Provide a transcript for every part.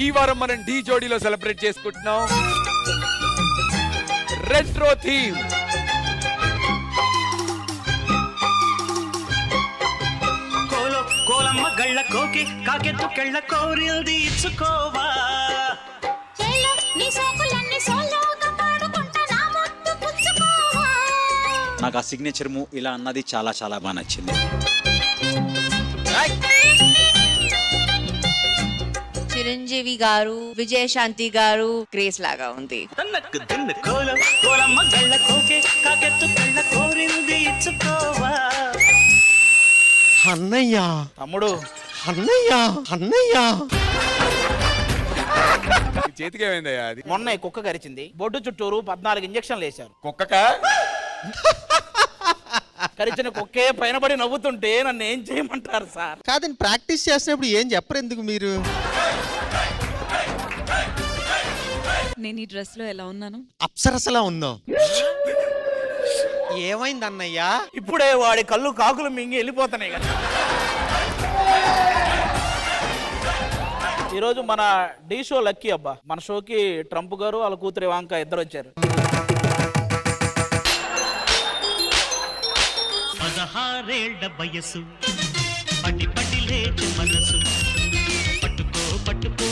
ఈ వారం మనం ఢీ జోడీలో సెలబ్రేట్ చేసుకుంటున్నాం రెట్రో థీమ్. కోలమ్మ గళ్ళ కోకి కాకెత్తు కెళ్ళ కోరిల్ది ఇచ్చుకోవా. నాకు ఆ సిగ్నేచర్ మూవ్ ఇలా అన్నది చాలా చాలా బాగా నచ్చింది. చిరంజీవి గారు, విజయశాంతి గారు గ్రేస్ లాగా ఉంది. కోలమ్మ గళ్ళ కోకి కాకెత్తు కెళ్ళ కోరిల్ది ఇచ్చుకోవా. అన్నయ్య తమ్ముడు అన్నయ్య అన్నయ్య చేతికి ఏమైందయ్యా అది? మొన్న కుక్క కరిచింది, బొడ్డు చుట్టూరు 14 ఇంజక్షన్లు వేశారు. కుక్కక కరిచిన కుక్కే పైన పడి నవ్వుతుంటే నన్ను ఏం చేయమంటారు సార్? కాదని ప్రాక్టీస్ చేసినప్పుడు ఏం చెప్పరు ఎందుకు మీరు? నేను ఈ డ్రెస్ లో ఎలా ఉన్నాను? అప్సరసలా ఉందాం. ఏమైంది అన్నయ్య? ఇప్పుడే వాడి కళ్ళు కాకులు మింగి వెళ్ళిపోతున్నాయి కదా. ఈరోజు మన ఢీ షో లక్కీ అబ్బా. మన షోకి ట్రంప్ గారు వాళ్ళ కూతురు ఇవాంక ఇద్దరు వచ్చారు. 16 ఏళ్ల వయసు పడి పడి లేచి మనసు పట్టుకో పట్టుకో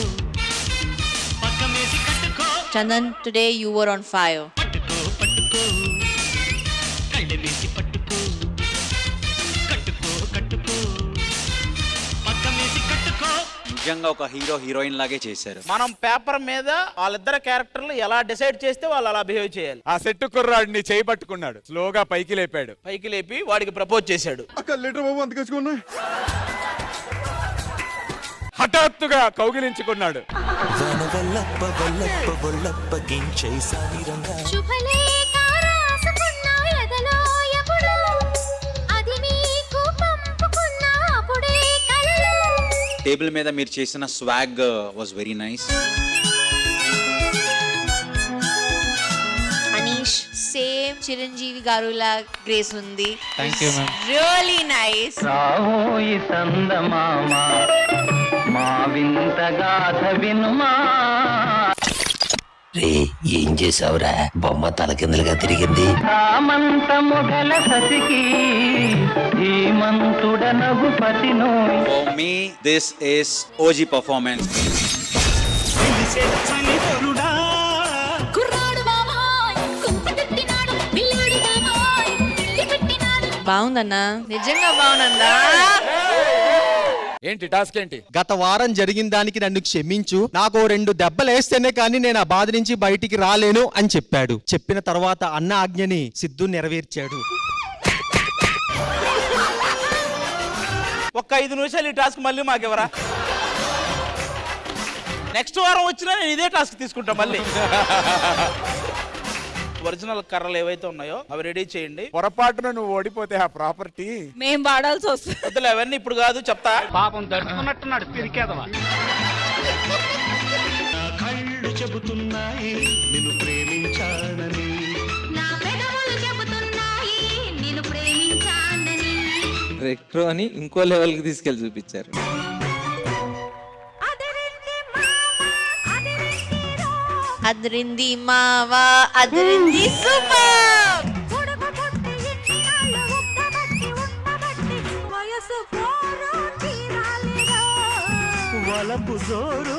పక్కమేసి కట్టుకో. Chandan, today you were on fire. పట్టుకో పట్టుకో కళ్ళ వేసి పట్టుకో కట్టుకో కట్టుకో పక్కమేసి కట్టుకో. నిజంగా ఒక హీరో హీరోయిన్ లాగే చేశారు. మనం పేపర్ మీద వాళ్ళిద్దరు క్యారెక్టర్లు ఎలా డిసైడ్ చేస్తే వాళ్ళు అలా బిహేవ్ చేయాలి. ఆ సెట్ కుర్రాడిని చేయి పట్టుకున్నాడు, స్లోగా పైకి లేపాడు, పైకి లేపి వాడికి ప్రపోజ్ చేశాడు. హఠాత్తుగా కౌగిలించుకున్నాడు. టేబుల్ మీద మీరు చేసిన swag was very nice. Anish same Chiranjeevi గారు లా గ్రేస్ ఉంది. Thank you ma'am. Really nice. రావోయి సందమామ మా వింత గాథ వినుమా. రే ఏం చేసావురా? బొమ్మ తలకిందులుగా తిరిగింది. సామంత మొగల సతికి ధీమంతుడ నగుపతి నోయ్. For me this is OG performance. బాగుందన్నా, నిజంగా బాగుందా? ఏంటి టాస్క్ ఏంటి? గత వారం జరిగిన దానికి నన్ను క్షమించు, నాకు 2 దెబ్బలు వేస్తేనే కానీ నేను ఆ బాధ నుంచి బయటికి రాలేను అని చెప్పాడు. చెప్పిన తర్వాత అన్న ఆజ్ఞని సిద్ధు నెరవేర్చాడు. ఒక్క 5 నిమిషాలు ఈ టాస్క్ మళ్ళీ మాకెవరా? నెక్స్ట్ వారం వచ్చినా నేను ఇదే టాస్క్ తీసుకుంటా మళ్ళీ. ఒరిజినల్ కర్రలు ఏవైతే ఉన్నాయో అవి రెడీ చేయండి. పొరపాటున నువ్వు ఓడిపోతే ఆ ప్రాపర్టీ మేం వాడాల్సి వస్తుంది. వద్దులే, అవన్నీ ఇప్పుడు కాదు, చెప్తా. పాపం దర్శకున్నట్టున్నాడు పిరికేదవా. కళ్ళు చెబుతున్నాయి నిన్ను ప్రేమించానని. రెట్రో అని ఇంకో లెవెల్కి తీసుకెళ్ళి చూపించారు. అదిరింది మావా, అదిరింది సూపర్. వలపు జోరు